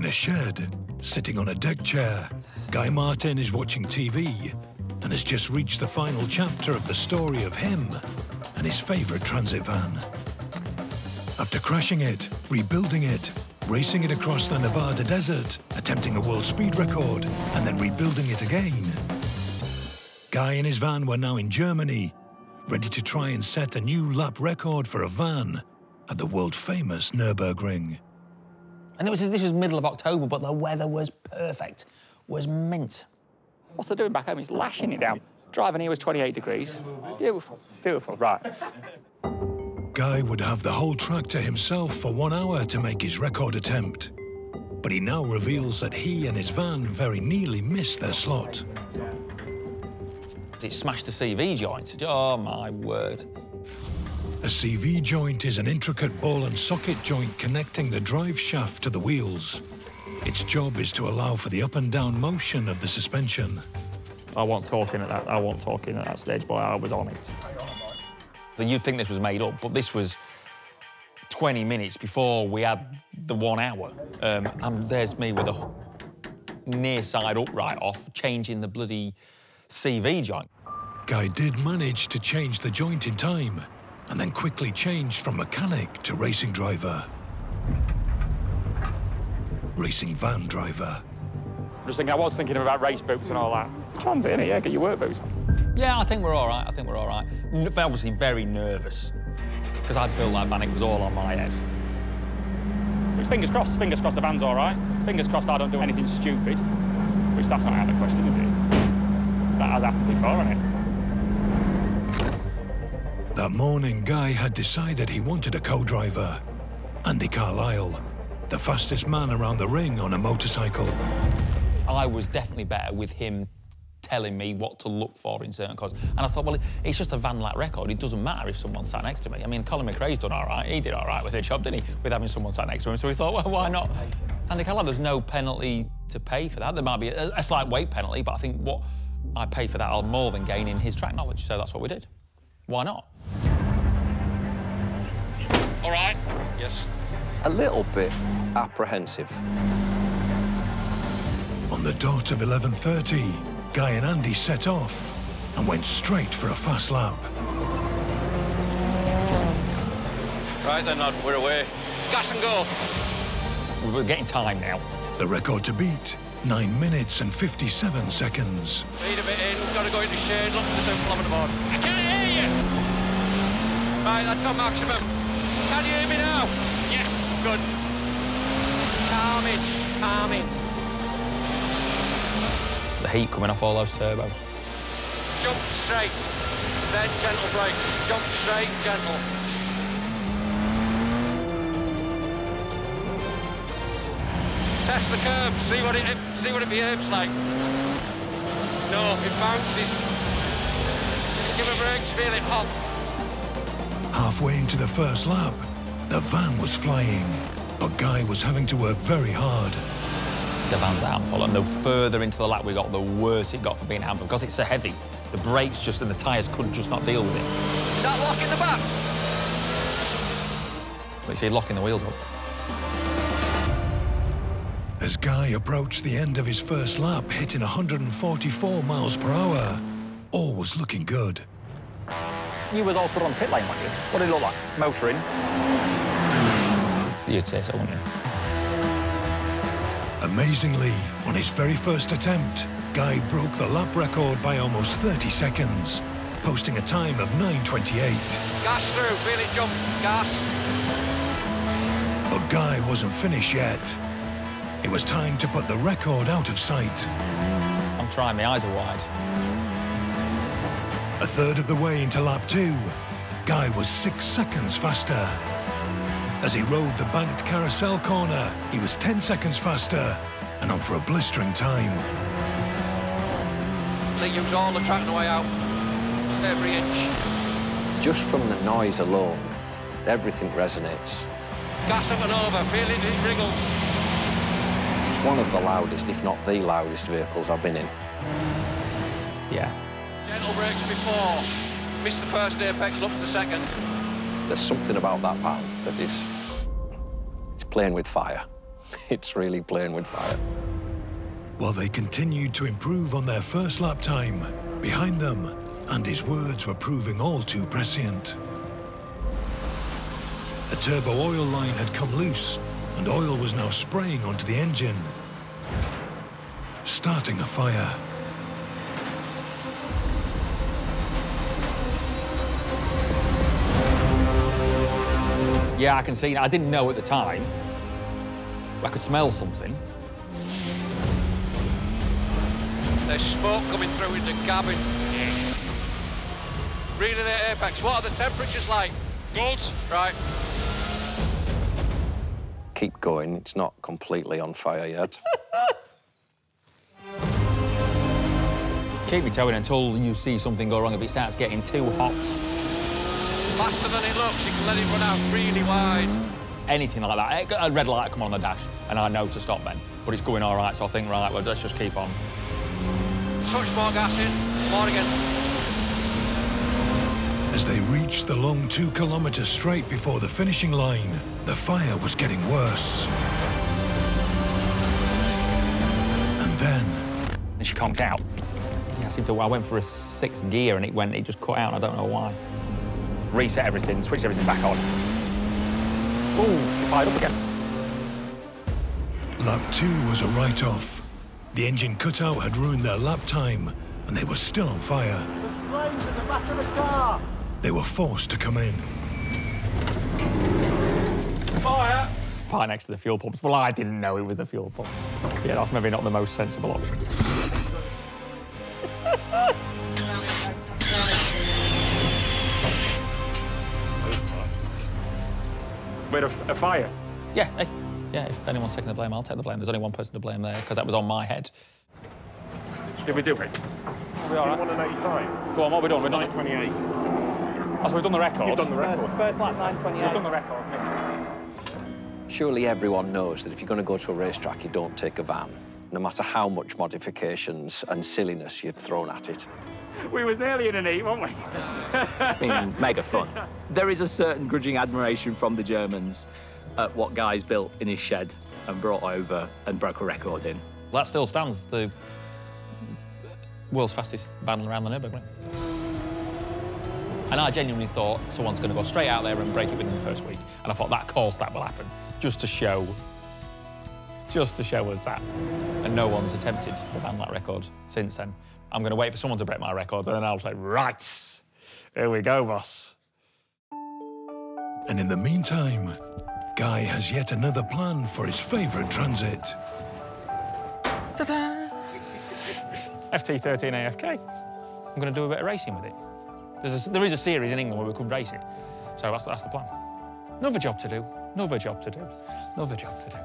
In a shed, sitting on a deck chair, Guy Martin is watching TV and has just reached the final chapter of the story of him and his favourite transit van. After crashing it, rebuilding it, racing it across the Nevada desert, attempting a world speed record, and then rebuilding it again, Guy and his van were now in Germany, ready to try and set a new lap record for a van at the world-famous Nürburgring. And this was middle of October, but the weather was perfect, was mint. What's he doing back home? He's lashing it down. Driving here was 28 degrees. Beautiful, beautiful, right. Guy would have the whole track to himself for 1 hour to make his record attempt. But he now reveals that he and his van very nearly missed their slot. It smashed the CV joint. Oh, my word. A CV joint is an intricate ball and socket joint connecting the drive shaft to the wheels. Its job is to allow for the up and down motion of the suspension. I wasn't talking at that stage, but I was on it. So you'd think this was made up, but this was 20 minutes before we had the 1 hour. And there's me with a near side upright off, changing the bloody CV joint. Guy did manage to change the joint in time, and then quickly changed from mechanic to racing driver. Racing van driver. I was thinking about race boots and all that. Transit, innit? Yeah, get your work boots on. Yeah, I think we're all right. I think we're all right. Obviously very nervous, because I'd built that van, it was all on my head. Which, fingers crossed the van's all right. Fingers crossed I don't do anything stupid. Which, that's not out of the question, is it? That has happened before, hasn't it? That morning, Guy had decided he wanted a co-driver. Andy Carlisle, the fastest man around the ring on a motorcycle. I was definitely better with him telling me what to look for in certain cars. And I thought, well, it's just a van lap record. It doesn't matter if someone sat next to me. I mean, Colin McRae's done all right. He did all right with the job, didn't he, with having someone sat next to him? So we thought, well, why not? Andy Carlisle, there's no penalty to pay for that. There might be a slight weight penalty, but I think what I pay for that, I'll more than gain in his track knowledge. So that's what we did. Why not? All right. Yes. A little bit apprehensive. On the dot of 11:30, Guy and Andy set off and went straight for a fast lap. Right then, lad, we're away. Gas and go. We're getting time now. The record to beat, 9 minutes and 57 seconds. Lead a bit in, we've got to go into shade, look for the 2 kilometre board. I can't hear you! Right, that's on maximum. Can you hear me now? Yes, good. Calming. The heat coming off all those turbos. Jump straight, then gentle brakes. Jump straight, gentle. Test the curb, see what it behaves like. No, it bounces. Skimmer brakes, feel it hot. Halfway into the first lap, the van was flying, but Guy was having to work very hard. The van's a handful, and the further into the lap we got, the worse it got for being a handful, because it's so heavy. The brakes and the tyres couldn't just not deal with it. Is that lock in the back? But you see, locking the wheels up. As Guy approached the end of his first lap, hitting 144 miles per hour, all was looking good. You was also on pit lane, weren't you? What did it look like? Motoring? You'd say so, wouldn't you? Amazingly, on his very first attempt, Guy broke the lap record by almost 30 seconds, posting a time of 9:28. Gas through, feel it jump, gas. But Guy wasn't finished yet. It was time to put the record out of sight. I'm trying, my eyes are wide. A third of the way into lap 2, Guy was 6 seconds faster. As he rode the banked carousel corner, he was 10 seconds faster and on for a blistering time. They use all the track on the way out, every inch. Just from the noise alone, everything resonates. Gas up and over, feel it, it wriggles. It's one of the loudest, if not the loudest, vehicles I've been in. Yeah. Gentle brakes before, missed the first apex, look at the second. There's something about that van that is... it's playing with fire. It's really playing with fire. While they continued to improve on their first lap time, behind them, Andy's words were proving all too prescient. A turbo oil line had come loose, and oil was now spraying onto the engine, starting a fire. Yeah, I can see. I didn't know at the time. I could smell something. There's smoke coming through in the cabin. Really the apex. What are the temperatures like? Good. Right. Keep going, it's not completely on fire yet. Keep me towing until you see something go wrong. If it starts getting too hot. Faster than it looks, you can let it run out really wide. Anything like that. A red light come on the dash, and I know to stop then. But it's going all right, so I think, right, well, let's just keep on. Touch more gas in. More again. As they reached the long 2 kilometre straight before the finishing line, the fire was getting worse. And then... And she conked out. Yeah, I went for a 6th gear and it just cut out, and I don't know why. Reset everything, switch everything back on. Ooh, she fired up again. Lap 2 was a write-off. The engine cutout had ruined their lap time, and they were still on fire. There's flames in the back of the car! They were forced to come in. Fire! Right next to the fuel pumps. Well, I didn't know it was the fuel pump. Yeah, that's maybe not the most sensible option. Wait, a fire? Yeah, hey. Yeah, if anyone's taking the blame, I'll take the blame. There's only one person to blame there, because that was on my head. Did we do it? We are. Do you want to know your time? Go on, what are we doing? We're done 9:28. Oh, so we've done the record? You've done the record. First lap 9:28. We've done the record, yeah. Surely everyone knows that if you're going to go to a racetrack, you don't take a van, no matter how much modifications and silliness you've thrown at it. We was nearly in an heat, weren't we? Been mega fun. There is a certain grudging admiration from the Germans at what Guy's built in his shed and brought over and broke a record in. That still stands the world's fastest van around the Nürburgring. And I genuinely thought someone's going to go straight out there and break it within the first week. And I thought, that course, that will happen, just to show us that. And no one's attempted the van lap record since then. I'm going to wait for someone to break my record, and then I'll say, right, here we go, boss. And in the meantime, Guy has yet another plan for his favourite transit. Ta-da! FT13 AFK. I'm going to do a bit of racing with it. There is a series in England where we could race it. So that's the plan. Another job to do, another job to do, another job to do.